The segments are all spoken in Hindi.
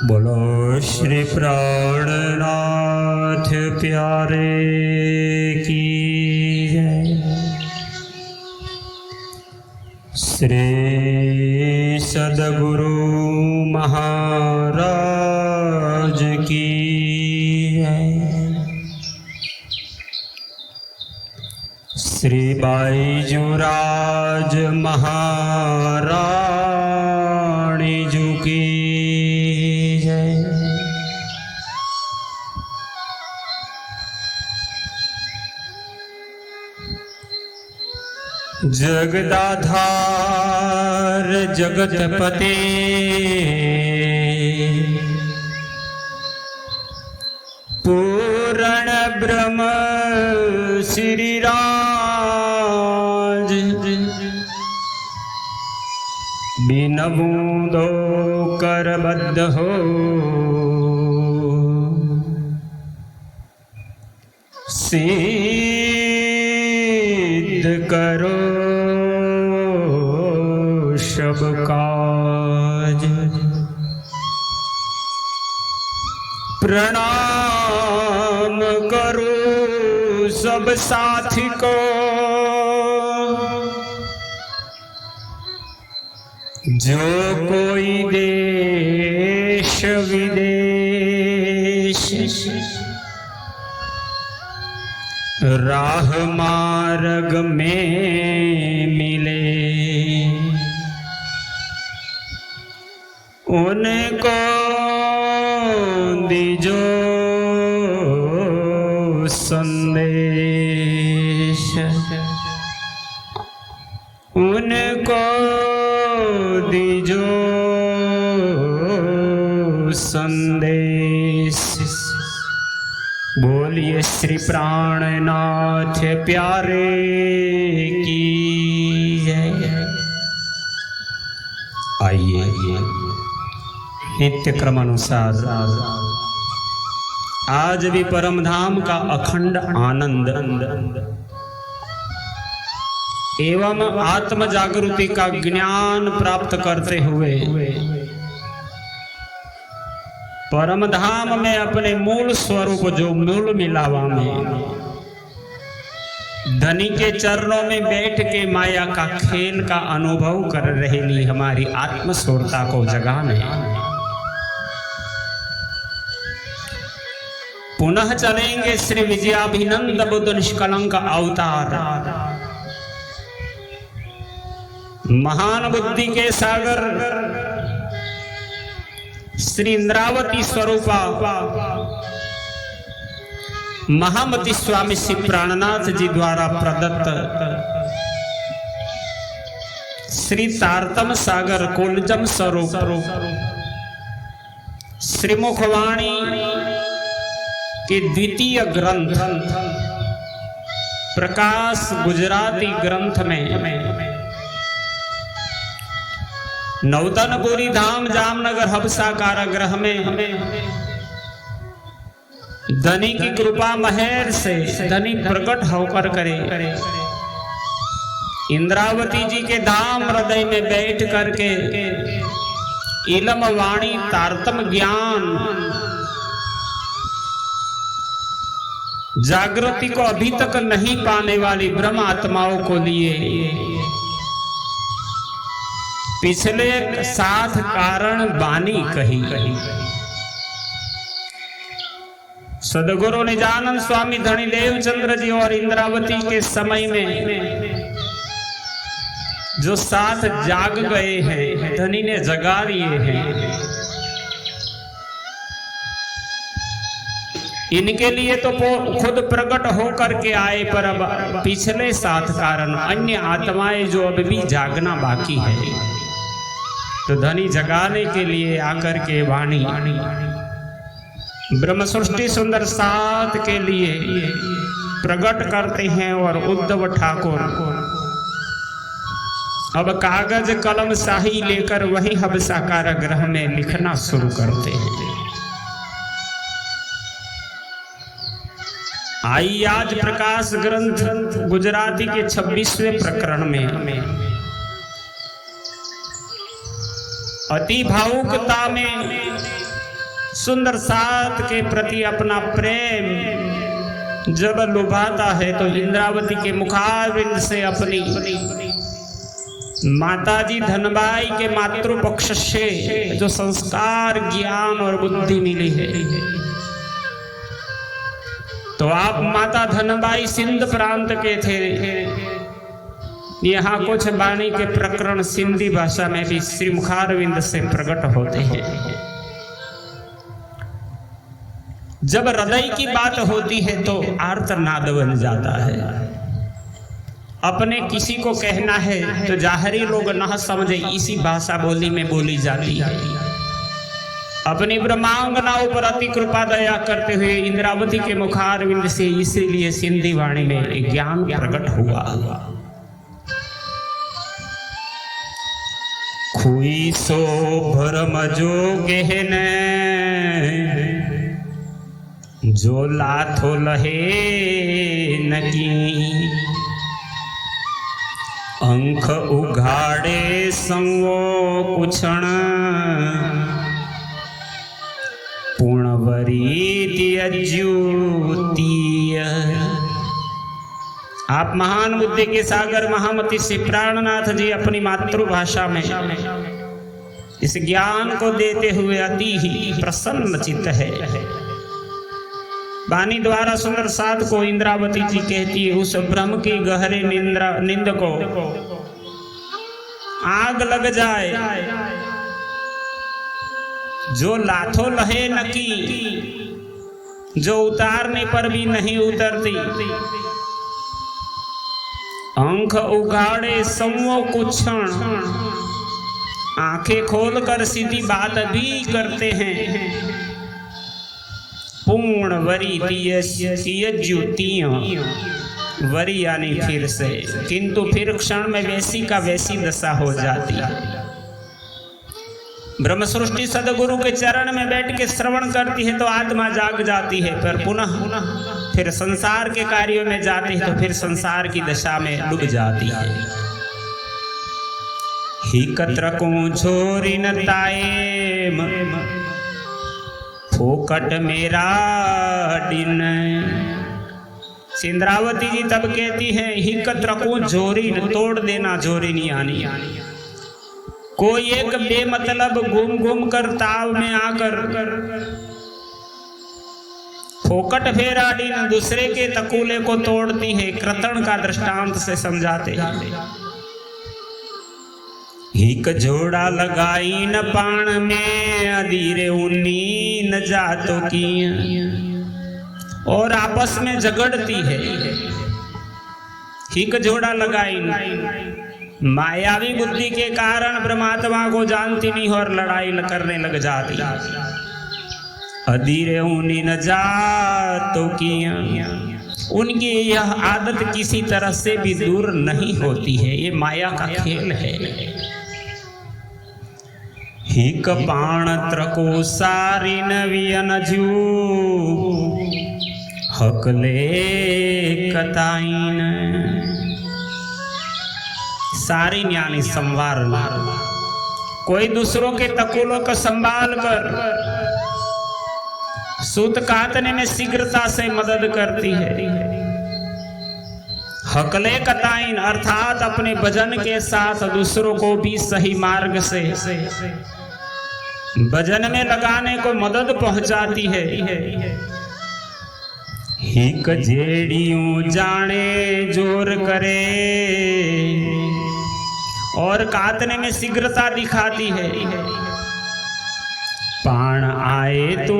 बोलो श्री प्राणनाथ प्यारे की जय। श्री सद्गुरु महाराज की जय। श्री बाईजूराज महारानी जी की जय। जगदाधार जगतपते पूर्ण ब्रह्म श्री राज बिनबूंदो करबद्ध हो सिद्ध करो सब काज। प्रणाम करो सब साथी को जो कोई देश विदेश राह मार्ग में मिले, उनको दीजो संदेश, उनको दीजो संदेश। बोलिए श्री प्राणनाथ प्यारे की जय। आइए नित्य क्रम अनुसार आज भी परम धाम का अखंड आनंद एवं आत्म जागृति का ज्ञान प्राप्त करते हुए परम धाम में अपने मूल स्वरूप जो मूल मिलावा में धनी के चरणों में बैठ के माया का खेल का अनुभव कर रही हमारी आत्मस्फूर्ता को जगाने पुनः चलेंगे श्री विजयाभिनंद बुद्ध निष्कलंक अवतार महान बुद्धि के सागर श्री इंद्रावती स्वरूपा महामती स्वामी श्री प्राणनाथ जी द्वारा प्रदत्त श्री तारतम सागर कुलजम स्वरूप श्री मुखवाणी के द्वितीय ग्रंथ प्रकाश गुजराती ग्रंथ में नौतनपुरी धाम जामनगर हबसा कारागृह में धनी की कृपा महर से धनी प्रकट होकर करे इंद्रावती जी के धाम हृदय में बैठ करके इलम वाणी तारतम ज्ञान जागृति को अभी तक नहीं पाने वाली ब्रह्म आत्माओं को लिए पिछले 7 कारण बानी कही। सदगुरु निजानंद स्वामी धनी देवचंद्र जी और इंद्रावती के समय में जो 7 जाग गए हैं धनी ने जगा लिए हैं, इनके लिए तो खुद प्रकट होकर के आए, पर अब पिछले 7 कारण अन्य आत्माएं जो अब भी जागना बाकी है तो धनी जगाने के लिए आकर के वाणी ब्रह्म सृष्टि सुंदर 7 के लिए प्रकट करते हैं। और उद्धव ठाकुर अब कागज कलम शाही लेकर वही हबसा कारागृह में लिखना शुरू करते हैं। आइए आज प्रकाश ग्रंथ गुजराती के 26वें प्रकरण में अति भावुकता में सुंदर साथ के प्रति अपना प्रेम जब लुभाता है तो इंद्रावती के मुखारविंद से अपनी माताजी धनबाई के मातृपक्ष से जो संस्कार, ज्ञान और बुद्धि मिली है, तो आप माता धनबाई सिंध प्रांत के थे। यहाँ कुछ वाणी के प्रकरण सिंधी भाषा में भी श्री मुखारविंद से प्रकट होते हैं। जब हृदय की बात होती है तो आर्तनाद बन जाता है। अपने किसी को कहना है तो जाहरी लोग न समझे, इसी भाषा बोली में बोली जाती है। अपनी ब्रह्मांगनाओं पर अति कृपा दया करते हुए इंद्रावती के मुखारविंद से इसीलिए सिंधी वाणी में ज्ञान प्रकट हुआ। खुई सो भरम जो गहने जो लाथो लहे नकी, अंख उघाड़े संगो कुछण पूर्णवरी त्यज्योतीय। आप महान बुद्धि के सागर महामती श्री प्राणनाथ जी अपनी मातृभाषा में इस ज्ञान को देते हुए अति ही प्रसन्न चित्त है। वाणी द्वारा सुंदर साध को इंद्रावती जी कहती है, उस ब्रह्म की गहरे निंद को आग लग जाए, जो लाथो लहे नकी, जो उतारने पर भी नहीं उतरती, अंख उगाड़े संवो कुछण, आंखें खोलकर सीधी बात भी करते हैं, पूर्ण वरी त्यज्योतीय, वरी यानी फिर से, किंतु फिर क्षण में वैसी का वैसी दशा हो जाती है। ब्रह्म सृष्टि सदगुरु के चरण में बैठ के श्रवण करती है तो आत्मा जाग जाती है, पर पुनः फिर संसार के कार्यों में जाती है तो फिर संसार की दशा में डूब जाती है। ही कत्र को छोरी न ताएम फोकट मेरा दिन। इंद्रावती जी तब कहती है, ही कत्र को झोरी, तोड़ देना झोरी नहीं आनी। कोई एक बेमतलब घूम घूम कर ताव में आकर फोकट फेरा दिन दूसरे के तकुले को तोड़ती है, कृतण का दृष्टांत से समझाते हैं। हिक जोड़ा लगाई न पाण में अधीरे उन्नी न जातो की, और आपस में झगड़ती है। हिक जोड़ा लगाई न, मायावी बुद्धि के कारण परमात्मा को जानती नहीं और लड़ाई करने लग जाती। अधीरे उन्नी न जातो की, उनकी यह आदत किसी तरह से भी दूर नहीं होती है, ये माया का खेल है। हिक पाण त्रको सारी नवियन जू, हकले कताइन। सारी यानी संवारना, कोई दूसरों के तकुलों को संभाल कर सूत काटने में शीघ्रता से मदद करती है। हकले कताइन अर्थात अपने भजन के साथ दूसरों को भी सही मार्ग से भजन में लगाने को मदद पहुंचाती है। हिक जेड़ियों जाने जोर करे, और काटने में शीघ्रता दिखाती है। पाण आए तू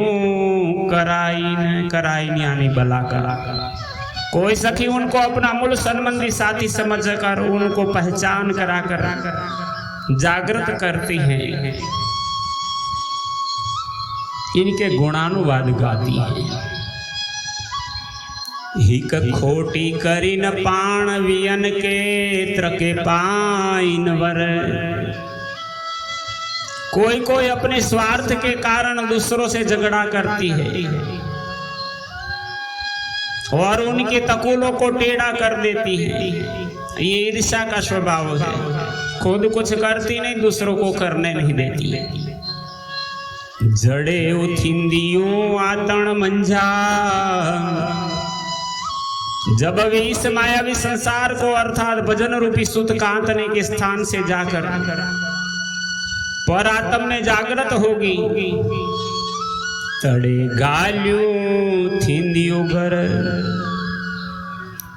कराइन, कराइन यानी बला करा। कोई सखी उनको अपना मूल संबंधी साथी समझकर उनको पहचान कराकर जागृत करती हैं, इनके गुणानुवाद गाती है। हिक खोटी करी न पाण वियन के त्रके पाइन वर। कोई कोई अपने स्वार्थ के कारण दूसरों से झगड़ा करती है और उनके तकुलों को टेढ़ा कर देती है। ये ईर्ष्या का स्वभाव है, खुद कुछ करती नहीं, दूसरों को करने नहीं देती है। जड़े उथिंदियों आतण मंझा। जब वे इस मायावी संसार को अर्थात भजन रूपी सुत कांतने के स्थान से जाकर पर आत्म में जागृत होगी, तड़े गालियों थिंदियों घर,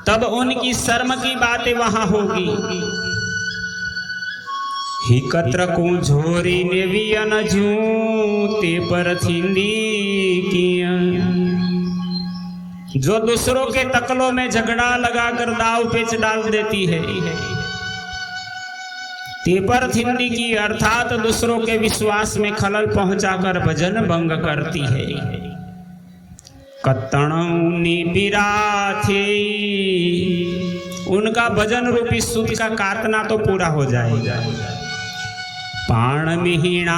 तब उनकी शर्म की बातें वहां होगी। हिकत्र को झोरी ने भी अनजू ते पर थिंदी किया। जो दूसरों के तकलों में झगड़ा लगाकर दाव पेच डाल देती है, ते पर थिंदी की अर्थात दूसरों के विश्वास में खलल पहुंचाकर भजन भंग करती है। कत्तणौनी बिरा थे, उनका भजन रूपी सुत का कातना तो पूरा हो जाएगा। पाण मिहिणा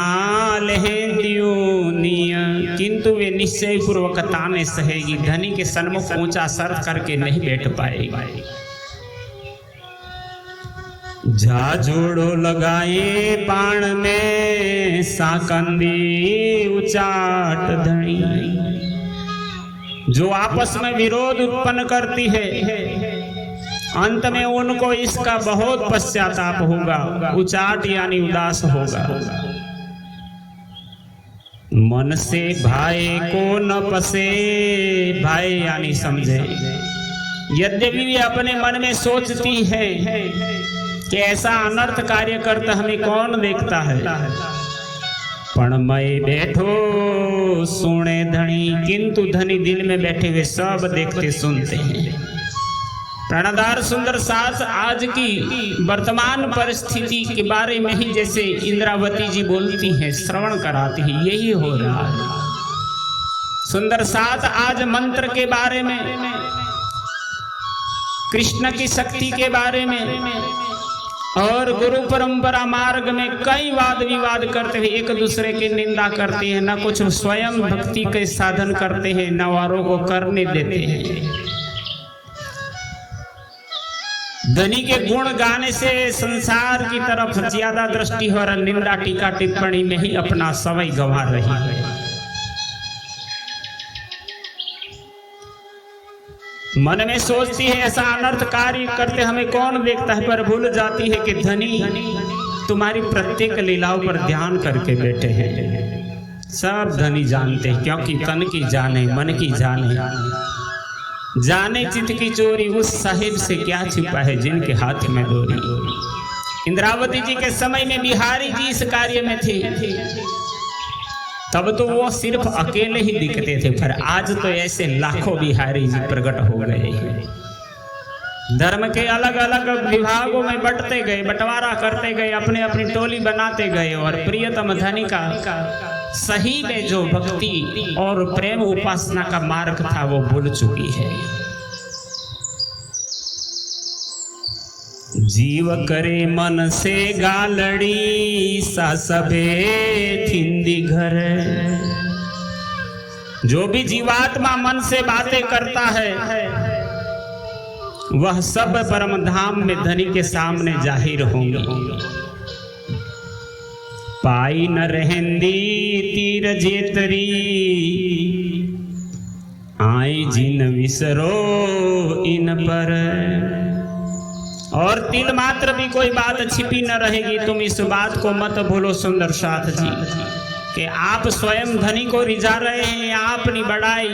लहेंदियो निय, किंतु वे निश्चय पूर्वक ताने सहेगी, धनी के सन्मुख ऊंचा सर करके नहीं बैठ पाएगी। जा जोड़ो लगाए पाण में साकंदी उचाट धनी। जो आपस में विरोध उत्पन्न करती है, अंत में उनको इसका बहुत पश्चाताप होगा, उचाट यानी उदास होगा। मन से भाई को न पसे, भाई यानी समझे। यद्यपि वे अपने मन में सोचती है कि ऐसा अनर्थ कार्य करता हमें कौन देखता है, पण मैं बैठो सुने धनी, किंतु धनी दिल में बैठे हुए सब देखते सुनते हैं। प्राणाधार सुंदर सास आज की वर्तमान परिस्थिति के बारे में ही जैसे इंद्रावती जी बोलती हैं, श्रवण कराती है, यही हो रहा है। सुंदर सास आज मंत्र के बारे में, कृष्ण की शक्ति के बारे में और गुरु परंपरा मार्ग में कई वाद विवाद करते हुए एक दूसरे की निंदा करते हैं, न कुछ स्वयं भक्ति के साधन करते हैं, न वारों को करने देते हैं। धनी के गुण गाने से संसार की तरफ ज्यादा दृष्टि और निंदा टीका टिप्पणी में ही अपना समय गंवा रही है। मन में सोचती है ऐसा अनर्थ कार्य करते हमें कौन देखता है, पर भूल जाती है कि धनी तुम्हारी प्रत्येक लीलाओं पर ध्यान करके बैठे हैं। सब धनी जानते हैं, क्योंकि तन की जाने मन की जाने चित्त की चोरी, उस साहिब से क्या छिपा है जिनके हाथ में डोरी। इंद्रावती जी के समय में बिहारी जी इस कार्य में थे, तब तो वो सिर्फ अकेले ही दिखते थे, पर आज तो ऐसे लाखों बिहारी जी प्रकट हो गए हैं। धर्म के अलग अलग विभागों में बंटते गए, बंटवारा करते गए, अपने अपनी टोली बनाते गए, और प्रियतम धनी का सही में जो भक्ति और प्रेम उपासना का मार्ग था वो भूल चुकी है। जीव करे मन से गालड़ी, सा सबे थिंदी घर। जो भी जीवात्मा मन से बातें करता है वह सब परम धाम में धनी के सामने जाहिर होंगे। पाई न रहेंदी तीर जेतरी, आई जिन विसरो इन पर। और तिल मात्र भी कोई बात छिपी न रहेगी। तुम इस बात को मत भूलो सुंदर साथ जी, कि आप स्वयं धनी को रिझा रहे हैं, अपनी बड़ाई,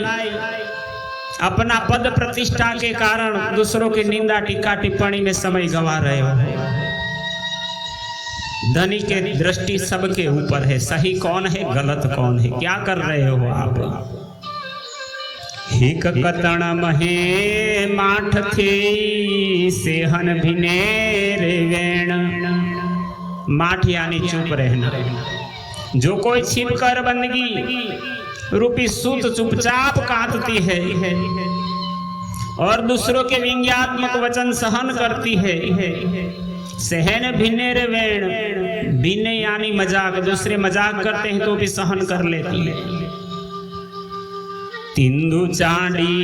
अपना पद प्रतिष्ठा के कारण दूसरों की निंदा टीका टिप्पणी में समय गंवा रहे हो। धनी के दृष्टि सबके ऊपर है, सही कौन है गलत कौन है, क्या कर रहे हो आप। हिक कतण महे माठ थे, सेहन भिनेर वेण। माठ यानी चुप रहना। जो कोई छिप कर बंदगी रूपी सूत चुपचाप काटती है और दूसरों के व्यंग्यात्मक वचन सहन करती है। सहन भिनेर वेण, भिन्न यानी मजाक, दूसरे मजाक करते हैं तो भी सहन कर लेती है। तिंदु चांडी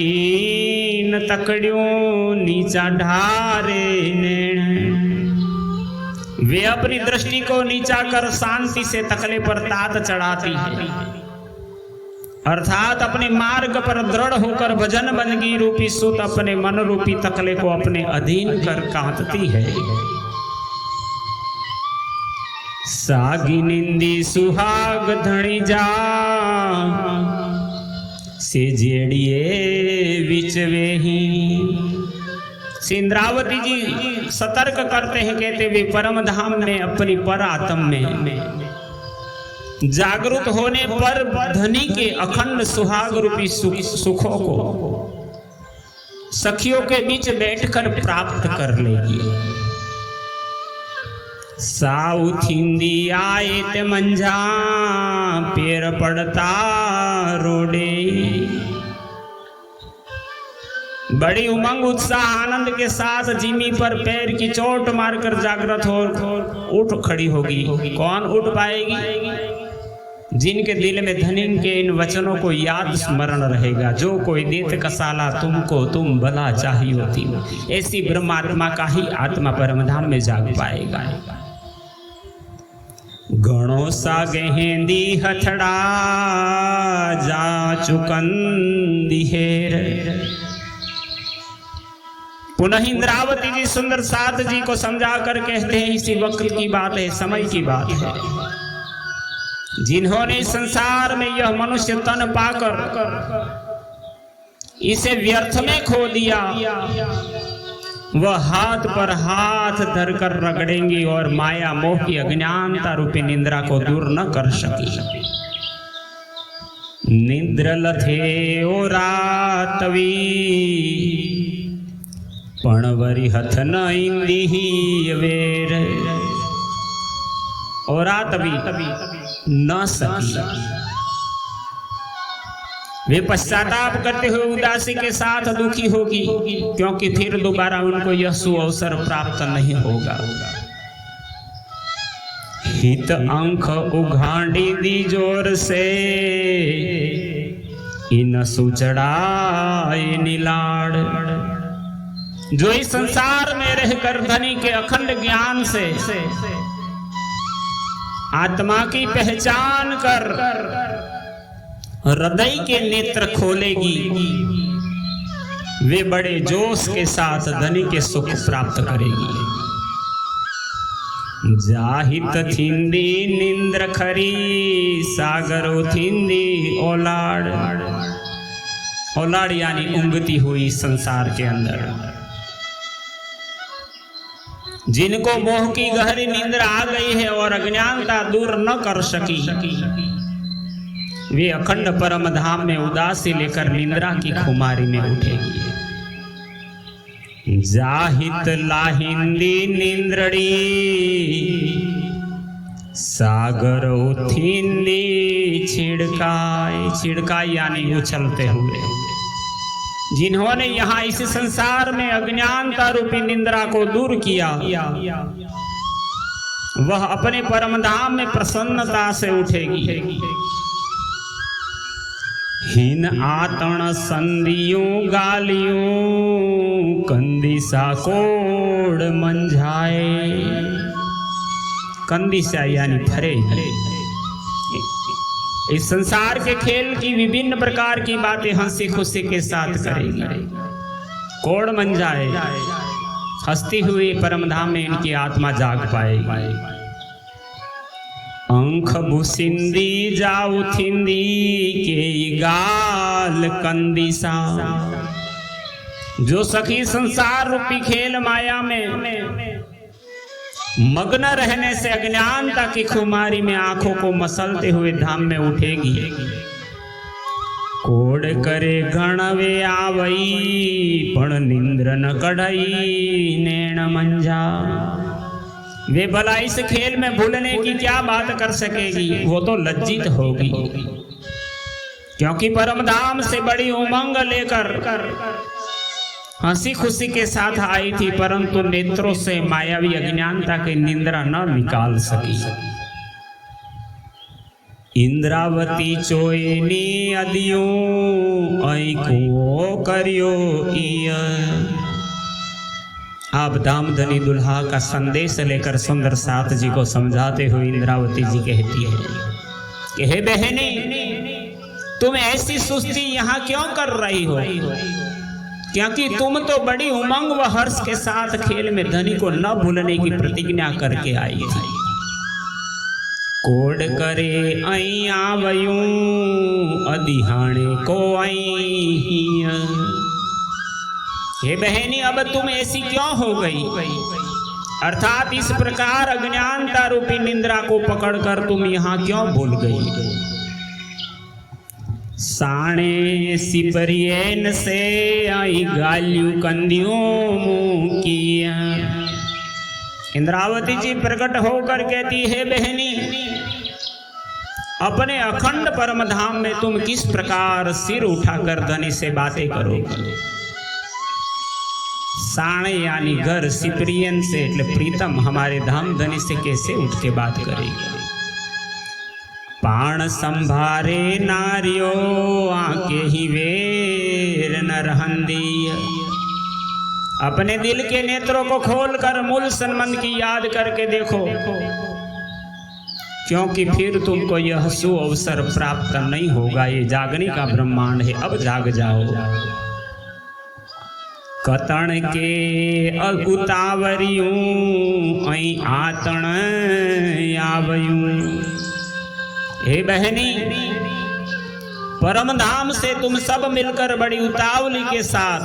न तकड़ियों नीचा ढारे नैण। वे अपनी दृष्टि को नीचा कर शांति से तकले पर तात चढ़ाती है। अर्थात अपने मार्ग पर दृढ़ होकर भजन बंदगी रूपी सुत अपने मन रूपी तकले को अपने अधीन कर कांतती है। सागी निंदी सुहाग धणी जा से जेड़िए विच वेही। इंद्रावती जी सतर्क करते हैं, कहते वे परम धाम में अपनी पर आत्म में जागृत होने पर धनी के अखंड सुहाग रूपी सुखों को सखियों के बीच बैठकर प्राप्त कर लेगी। साउथ हिंदी आए ते मंझा पैर पड़ता रोडे। बड़ी उमंग उत्साह आनंद के साथ जिमी पर पैर की चोट मारकर जागृत हो उठ खड़ी होगी। कौन उठ पाएगी? जिनके दिल में धनिन के इन वचनों को याद स्मरण रहेगा। जो कोई देत कसाला तुमको तुम भला चाहिए होती, ऐसी ब्रह्मात्मा का ही आत्मा परमधाम में जाग पाएगा। गणों सा गहेंदी हथड़ा जा चुकंदी हेर। पुनः इंद्रावती जी सुंदर साथ जी को समझा कर कहते हैं, इसी वक्त की बात है, समय की बात है। जिन्होंने संसार में यह मनुष्य तन पाकर इसे व्यर्थ में खो दिया, वह हाथ पर हाथ धरकर रगड़ेंगी और माया मोह की अज्ञानता रूपी निंद्रा को दूर न कर सकी। निद्र लथे ओ रातवी पणवरी हथ न इंदी वेर। और रातवी न सकी, वे पश्चाताप करते हुए उदासी के साथ दुखी होगी, क्योंकि फिर दोबारा उनको यह सुअवसर प्राप्त नहीं होगा। हित अंक उघाड़ी दी जोर से इन सुचड़ा नीलाड़। जो इस संसार में रहकर धनी के अखंड ज्ञान से आत्मा की पहचान कर हृदय के नेत्र खोलेगी, वे बड़े जोश के साथ धनी के सुख प्राप्त करेगी। जाहित थिंदी निंद्र खरी सागरो थिंदी ओलाड़। ओलाड़ यानी उंगती हुई संसार के अंदर। जिनको मोह की गहरी नींद आ गई है और अज्ञानता दूर न कर सकी, वे अखंड परम धाम में उदासी लेकर निंद्रा की खुमारी में उठेगी। जाहित लाहिंदी निंद्रड़ी सागर उथिंदी छिड़काए। छिड़काई यानी उछलते हुए। जिन्होंने यहाँ इस संसार में अज्ञानता रूपी निंद्रा को दूर किया, वह अपने परम धाम में प्रसन्नता से उठेगी। हीन आतण संदियों गालियों कंदिसा कोड मंझाए। कंदिसा यानी फरे। इस संसार के खेल की विभिन्न प्रकार की बातें हंसी खुशी के साथ करेगी। कोड मंझाए, हंसती हुई परमधाम में इनकी आत्मा जाग पाएगी। अंख भूसिंदी जाऊ थिंदी के गाल कंदिसा। जो सखी संसार रूपी खेल माया में मग्न रहने से अज्ञानता की खुमारी में आंखों को मसलते हुए धाम में उठेगी। कोड करे गणवे आवई पण निंद्र न कढ़ई नैण मंझा। वे भला इस खेल में भूलने की क्या बात कर सकेगी, वो तो लज्जित होगी, क्योंकि परमधाम से बड़ी उमंग लेकर हंसी खुशी के साथ आई थी, परंतु नेत्रों से मायावी अज्ञानता की निंद्रा न निकाल सकी। इंद्रावती चोयनी अदियो ऐको करियो इय। आप दामधनी दुल्हा का संदेश लेकर सुंदर साथ जी को समझाते हुए इंद्रावती जी कहती है कि हे बहनी, तुम ऐसी सुस्ती यहाँ क्यों कर रही हो? क्योंकि तुम तो बड़ी उमंग व हर्ष के साथ खेल में धनी को न भूलने की प्रतिज्ञा करके आई थी। कोड करे आई आवयूं अधिहाणे को आई। हे बहनी, अब तुम ऐसी क्यों हो गई? अर्थात इस प्रकार अज्ञानता रूपी निंद्रा को पकड़कर तुम यहाँ क्यों भूल गई? साणे सिपरियन से आई गालियों कंदियों मुँह किया। इंद्रावती जी प्रकट होकर कहती है, बहनी, अपने अखंड परम धाम में तुम किस प्रकार सिर उठाकर धनी से बातें करोगे? साणे यानी घर, सिपरियन से એટલે प्रीतम हमारे धाम धनी से कैसे उठ के बात करेगी? पाण संभारे नारियो आके ही वेर न रहंदी। अपने दिल के नेत्रों को खोलकर मूल संबंध की याद करके देखो, क्योंकि फिर तुमको यह सुअवसर प्राप्त नहीं होगा। ये जागने का ब्रह्मांड है, अब जाग जाओ। कतण के उतावरियूं ऐ आतण आवयूं। हे बहनी, परम धाम से तुम सब मिलकर बड़ी उतावली के साथ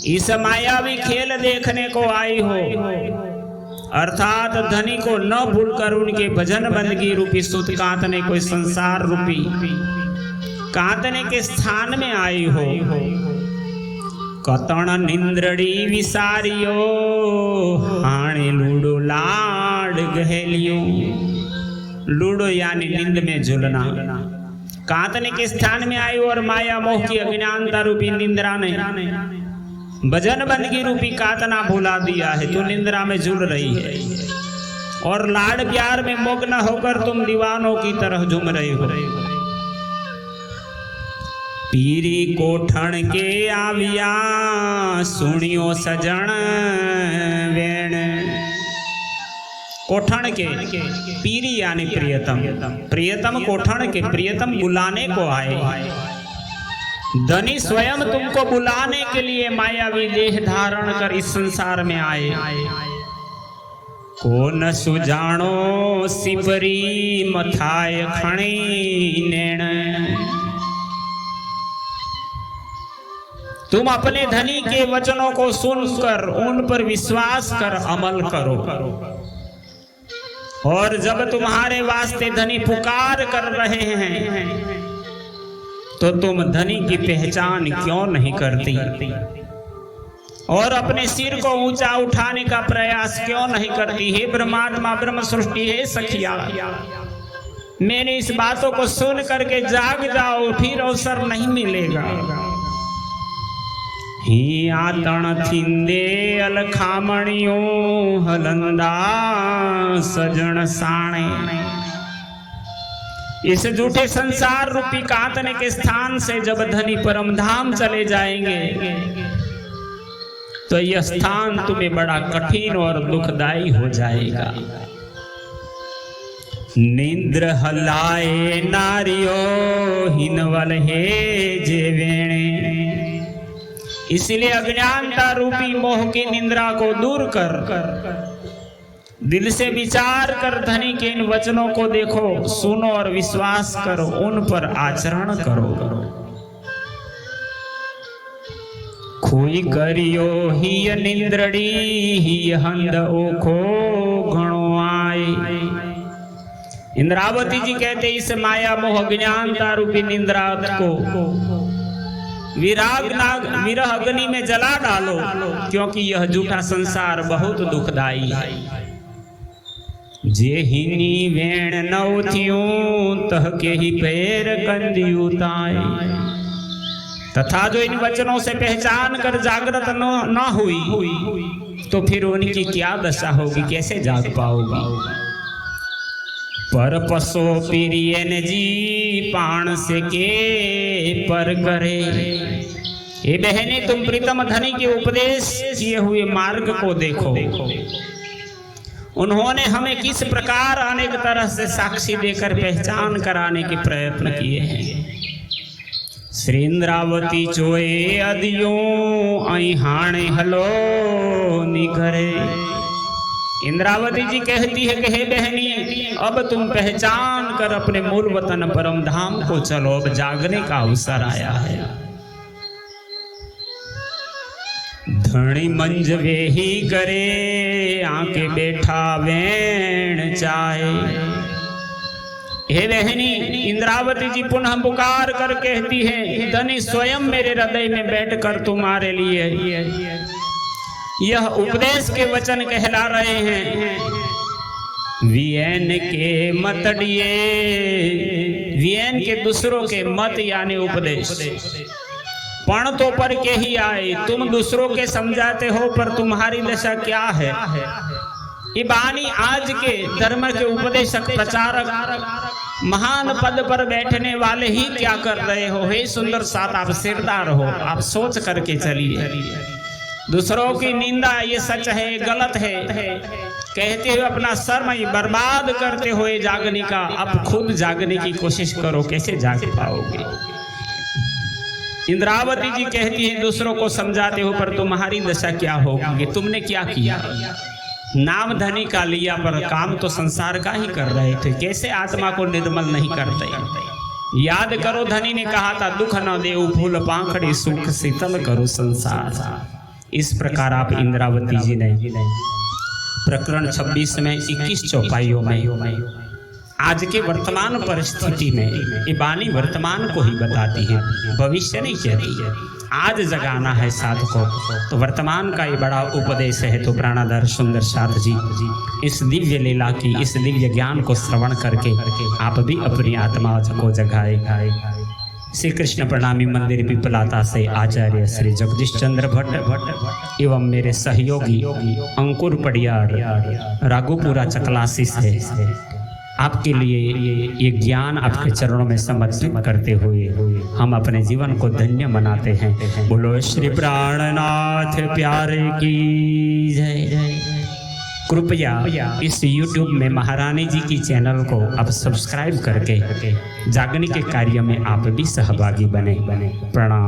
इस मायावी खेल देखने को आई हो। अर्थात धनी को न भूलकर उनके भजन बंदगी रूपी सुत कांतने कोई संसार रूपी कांतने के स्थान में आई हो। कतण निंद्रड़ी विसारियो हाणे लूडो लाड गहेलियो। लूडो यानी नींद में झूलना। कांतने के स्थान में आई और माया मोह की अज्ञानता रूपी निंद्रा ने भजन बंदगी रूपी कातना भुला दिया है। तू निंद्रा में झूल रही है और लाड प्यार में मग्न होकर तुम दीवानों की तरह झूम रहे हो। पीरी कोठण के आविया सुनियो सजन वेण। कोठण के, पीरी यानी प्रियतम, प्रियतम कोठण के, प्रियतम बुलाने को आए। धनी स्वयं तुमको बुलाने के लिए मायावी देह धारण कर इस संसार में आए। को न सुजानो सिपरी मथाय खणी नैण। तुम अपने धनी के वचनों को सुनकर उन पर विश्वास कर अमल करो। और जब तुम्हारे वास्ते धनी पुकार कर रहे हैं तो तुम धनी की पहचान क्यों नहीं करती? और अपने सिर को ऊंचा उठाने का प्रयास क्यों नहीं करती? हे ब्रह्मात्मा, ब्रह्म सृष्टि है सखिया, मेरी इस बातों को सुन करके जाग जाओ, फिर अवसर नहीं मिलेगा। ही आतण थींदे अलखामणियो हलंदा सजन साणे। इस झूठे संसार रूपी कांतने के स्थान से जब धनी परम धाम चले जाएंगे तो यह स्थान तुम्हें बड़ा कठिन और दुखदायी हो जाएगा। निंद्र हलाए नारियो हिनवल हे जे वेणे। इसलिए अज्ञानता रूपी मोह की निंद्रा को दूर कर दिल से विचार कर धनी के इन वचनों को देखो, सुनो और विश्वास करो, उन पर आचरण करो। खोई करियो ही निंद्रड़ी ही हंद ओखो घणो आए। इंद्रावती जी कहते इस माया मोह अज्ञानता रूपी निंद्रा को विरह अग्नि में जला डालो, क्योंकि यह झूठा संसार बहुत दुखदाई है। जे हिनी वेण नौ थियूं तह के ही पैर कंदियूं ताए। तथा जो इन वचनों से पहचान कर जागृत न हुई तो फिर उनकी क्या दशा होगी, कैसे जाग पाओगी? पर पसो पीरियन जी पाण से के पर करे। ये बहने, तुम प्रीतम धनी के उपदेश किए हुए मार्ग को देखो उन्होंने हमें किस प्रकार अनेक तरह से साक्षी देकर पहचान कराने के प्रयत्न किए हैं। श्री इंद्रावती चोए अदियो आई हाणे हलो निघरे। इंद्रावती जी कहती है कि हे बहनी, अब तुम पहचान कर अपने मूल वतन परम धाम को चलो, अब जागने का अवसर आया है। धनी मंज वे ही करे आके बैठा वेण चाहे। हे बहनी, इंद्रावती जी पुनः पुकार कर कहती है, धनी स्वयं मेरे हृदय में बैठकर तुम्हारे लिए यह उपदेश के वचन कहला रहे हैं। वियन के मतड़िए, वियन के दूसरों के मत यानी उपदेश, पण तो पर के ही आए। तुम दूसरों के समझाते हो पर तुम्हारी दशा क्या है। ये बानी आज के धर्म के उपदेशक प्रचारक महान पद पर बैठने वाले ही क्या कर रहे हो। हे सुंदर साथ, आप सिरदार हो, आप सोच करके चलिए। दूसरों की निंदा ये सच है गलत है कहते हुए अपना समय बर्बाद करते हुए जागने का, अब खुद जागने की कोशिश करो, कैसे जाग पाओगे। इंद्रावती जी कहती है, दूसरों को समझाते हो पर तुम्हारी दशा क्या होगी। तुमने क्या किया, नाम धनी का लिया पर काम तो संसार का ही कर रहे थे, कैसे आत्मा को निर्मल नहीं करते। याद करो, धनी ने कहा था, दुख न देऊ फूल पाखड़ी, सुख शीतल करो संसार। इस प्रकार आप इंद्रावती जी ने प्रकरण 26 में 21 चौपाइयों में आज के वर्तमान परिस्थिति में ये वाणी वर्तमान को ही बताती है, भविष्य नहीं कहती है। आज जगाना है साथ को, तो वर्तमान का ये बड़ा उपदेश है। तो प्राणाधर सुंदर साथ जी इस दिव्य लीला की, इस दिव्य ज्ञान को श्रवण करके आप भी अपनी आत्मा को जगाए। श्री कृष्ण प्रणामी मंदिर पिपलाता से आचार्य श्री जगदीश चंद्र भट्ट एवं मेरे सहयोगी अंकुर पडियार राघोपुरा चकलासी से आपके लिए ये ज्ञान आपके चरणों में समर्पित करते हुए हम अपने जीवन को धन्य मनाते हैं। बोलो श्री प्राणनाथ प्यारे की जय। कृपया इस YouTube में महारानी जी की चैनल को आप सब्सक्राइब करके जागने के कार्य में आप भी सहभागी बने। प्रणाम।